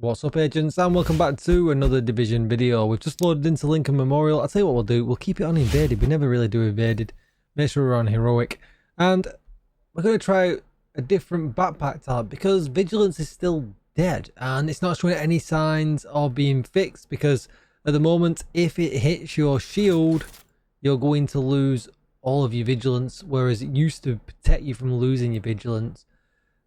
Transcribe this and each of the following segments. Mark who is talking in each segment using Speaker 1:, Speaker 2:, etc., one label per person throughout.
Speaker 1: What's up, agents, and welcome back to another Division video. We've just loaded into Lincoln Memorial. I'll tell you what we'll do. We'll keep it on invaded. We never really do invaded. Make sure we're on heroic. And we're going to try a different backpack talent because Vigilance is still dead. And it's not showing any signs of being fixed because at the moment, if it hits your shield, you're going to lose all of your Vigilance. Whereas it used to protect you from losing your Vigilance.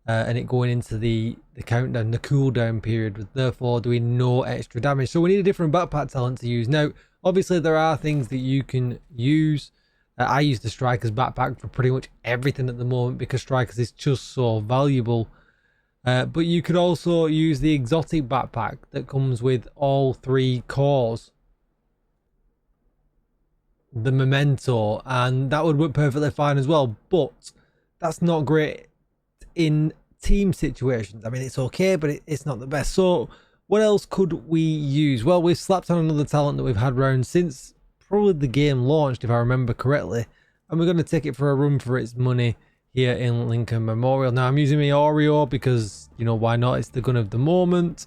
Speaker 1: And it going into the countdown, the cooldown period, with therefore doing no extra damage. So we need a different backpack talent to use. Now, obviously there are things that you can use. I use the Striker's backpack for pretty much everything at the moment because Strikers is just so valuable. But you could also use the exotic backpack that comes with all 3 cores. The Memento, and that would work perfectly fine as well. But that's not great in team situations. I mean, it's okay, but it's not the best. So what else could we use? Well, we've slapped on another talent that we've had around since probably the game launched, if I remember correctly, and we're going to take it for a run for its money here in Lincoln Memorial. Now I'm using my Oreo because, you know, why not? It's the gun of the moment,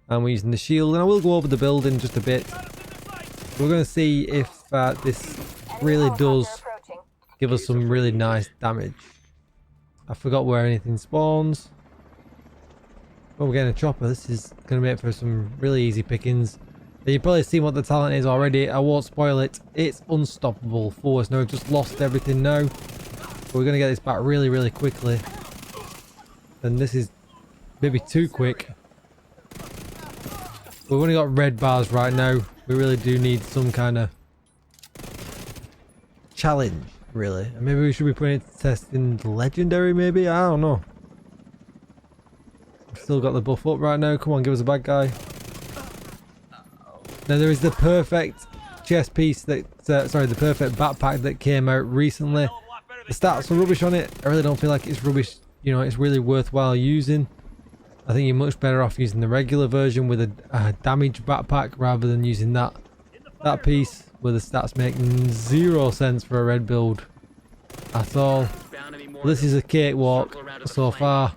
Speaker 1: and we're using the shield, and I will go over the build in just a bit. We're going to see if this really does give us some really nice damage. I forgot where anything spawns. Oh, we're getting a chopper. This is going to make for some really easy pickings. You've probably seen what the talent is already. I won't spoil it. It's unstoppable force. Now, we've just lost everything now. But we're going to get this back really, really quickly. And this is maybe too quick. We've only got red bars right now. We really do need some kind of challenge. Really, and maybe we should be putting it to test in the legendary, maybe. I don't know. I've still got the buff up right now. Come on, give us a bad guy. Now there is the perfect chest piece that sorry, the perfect backpack that came out recently. The stats are rubbish on it. I really don't feel like it's rubbish. You know, it's really worthwhile using. I think you're much better off using the regular version with a damage backpack rather than using that piece, where the stats make 0 sense for a red build at all. This is a cakewalk so far.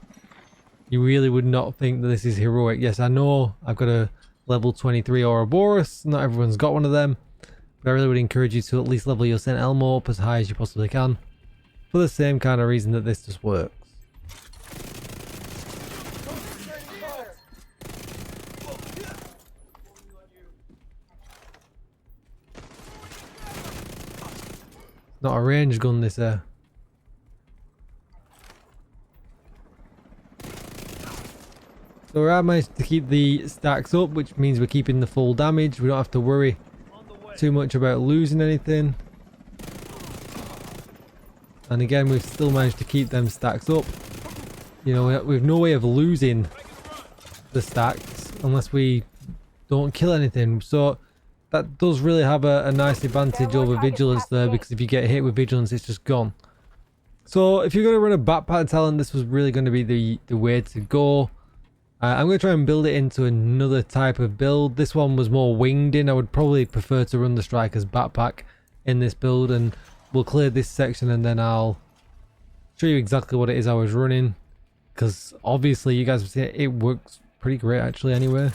Speaker 1: You really would not think that this is heroic. Yes, I know I've got a level 23 Ouroboros. Not everyone's got one of them, but I really would encourage you to at least level your St. Elmo up as high as you possibly can, for the same kind of reason that this just works. Not a range gun, this So we have managed to keep the stacks up, which means we're keeping the full damage. We don't have to worry too much about losing anything. And again, we've still managed to keep them stacks up. You know, we've no way of losing the stacks unless we don't kill anything. So that does really have a nice advantage over Vigilance there, because if you get hit with Vigilance, it's just gone. So if you're going to run a backpack talent, this was really going to be the way to go. I'm going to try and build it into another type of build. This one was more winged in. I would probably prefer to run the Striker's backpack in this build, and we'll clear this section and then I'll show you exactly what it is I was running, because obviously you guys have seen it, it works pretty great actually anyway.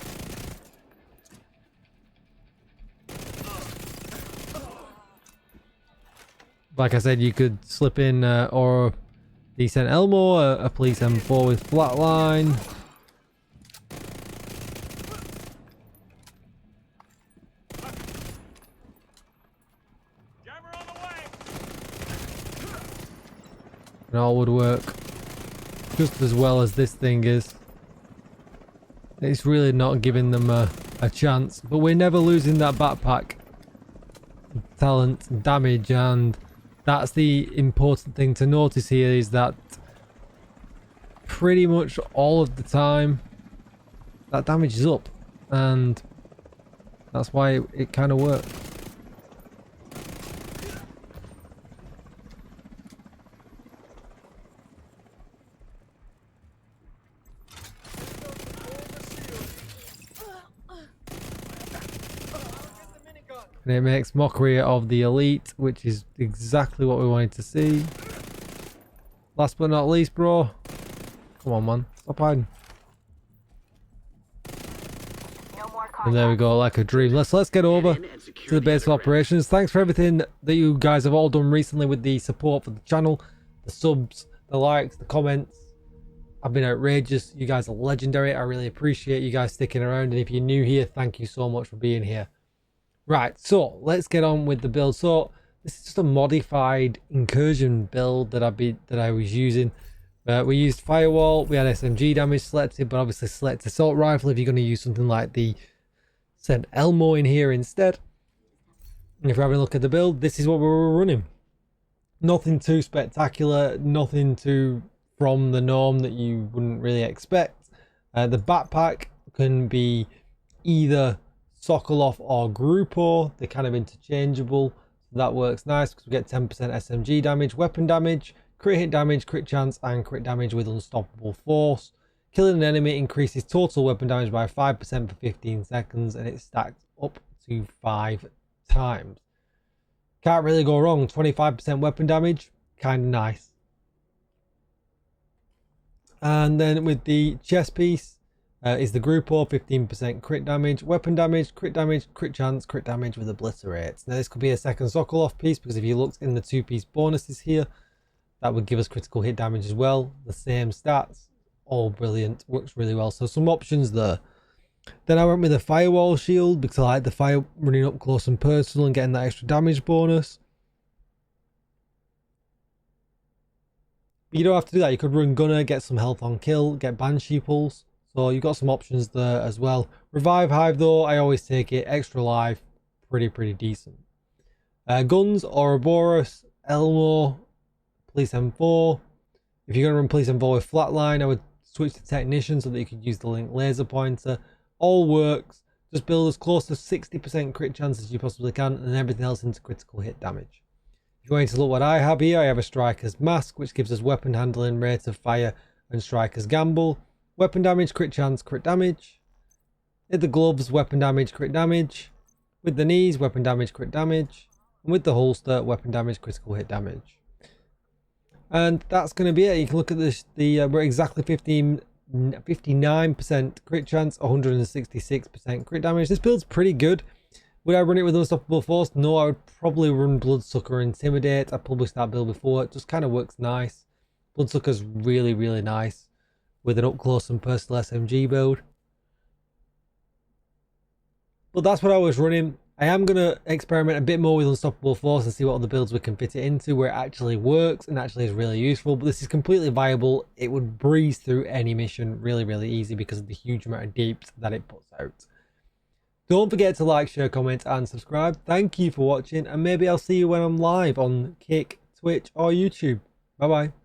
Speaker 1: Like I said, you could slip in or the St. Elmo, a police M4 with flatline. And all would work just as well as this thing is. It's really not giving them a chance, but we're never losing that backpack talent damage, and that's the important thing to notice here, is that pretty much all of the time that damage is up, and that's why it kind of works. And it makes mockery of the elite, which is exactly what we wanted to see. Last but not least, bro. Come on, man. Stop hiding. And there we go, like a dream. Let's get over to the base of operations. Thanks for everything that you guys have all done recently with the support for the channel, the subs, the likes, the comments. I've been outrageous. You guys are legendary. I really appreciate you guys sticking around. And if you're new here, thank you so much for being here. Right, so let's get on with the build. So this is just a modified incursion build that I was using. We used firewall, we had SMG damage selected, but obviously select assault rifle if you're going to use something like the Sent Elmo in here instead. And if you're having a look at the build, this is what we were running. Nothing too spectacular, nothing too from the norm that you wouldn't really expect. The backpack can be either Sokolov or Grupo. They're kind of interchangeable, so that works nice because we get 10% SMG damage, weapon damage, crit hit damage, crit chance, and crit damage with unstoppable force. Killing an enemy increases total weapon damage by 5% for 15 seconds, and it stacks up to 5 times. Can't really go wrong. 25% weapon damage, kind of nice. And then with the chest piece is the Grupo, 15% crit damage, weapon damage, crit chance, crit damage with obliterates. Now this could be a second Sokolov piece because if you looked in the 2-piece bonuses here, that would give us critical hit damage as well. The same stats, all brilliant, works really well. So some options there. Then I went with a firewall shield because I like the fire running up close and personal and getting that extra damage bonus. But you don't have to do that. You could run gunner, get some health on kill, get banshee pulse. So you've got some options there as well. Revive hive though, I always take it. Extra life, pretty decent. Guns, Ouroboros, Elmo, Police M4. If you're going to run Police M4 with flatline, I would switch to Technician so that you could use the link laser pointer. All works. Just build as close to 60% crit chance as you possibly can, and everything else into critical hit damage. If you're going to look what I have here, I have a Striker's Mask, which gives us weapon handling, rate of fire, and Striker's Gamble. Weapon damage, crit chance, crit damage. With the gloves, weapon damage, crit damage. With the knees, weapon damage, crit damage. And with the holster, weapon damage, critical hit damage. And that's going to be it. You can look at this. We're exactly 59% crit chance, 166% crit damage. This build's pretty good. Would I run it with Unstoppable Force? No, I would probably run Bloodsucker Intimidate. I'd probably start build before. It just kind of works nice. Bloodsucker's really nice with an up close and personal SMG build. But that's what I was running. I am going to experiment a bit more with Unstoppable Force and see what other builds we can fit it into where it actually works and actually is really useful. But this is completely viable. It would breeze through any mission really easy because of the huge amount of deeps that it puts out. Don't forget to like, share, comment and subscribe. Thank you for watching, and maybe I'll see you when I'm live on Kick, Twitch or YouTube. Bye bye.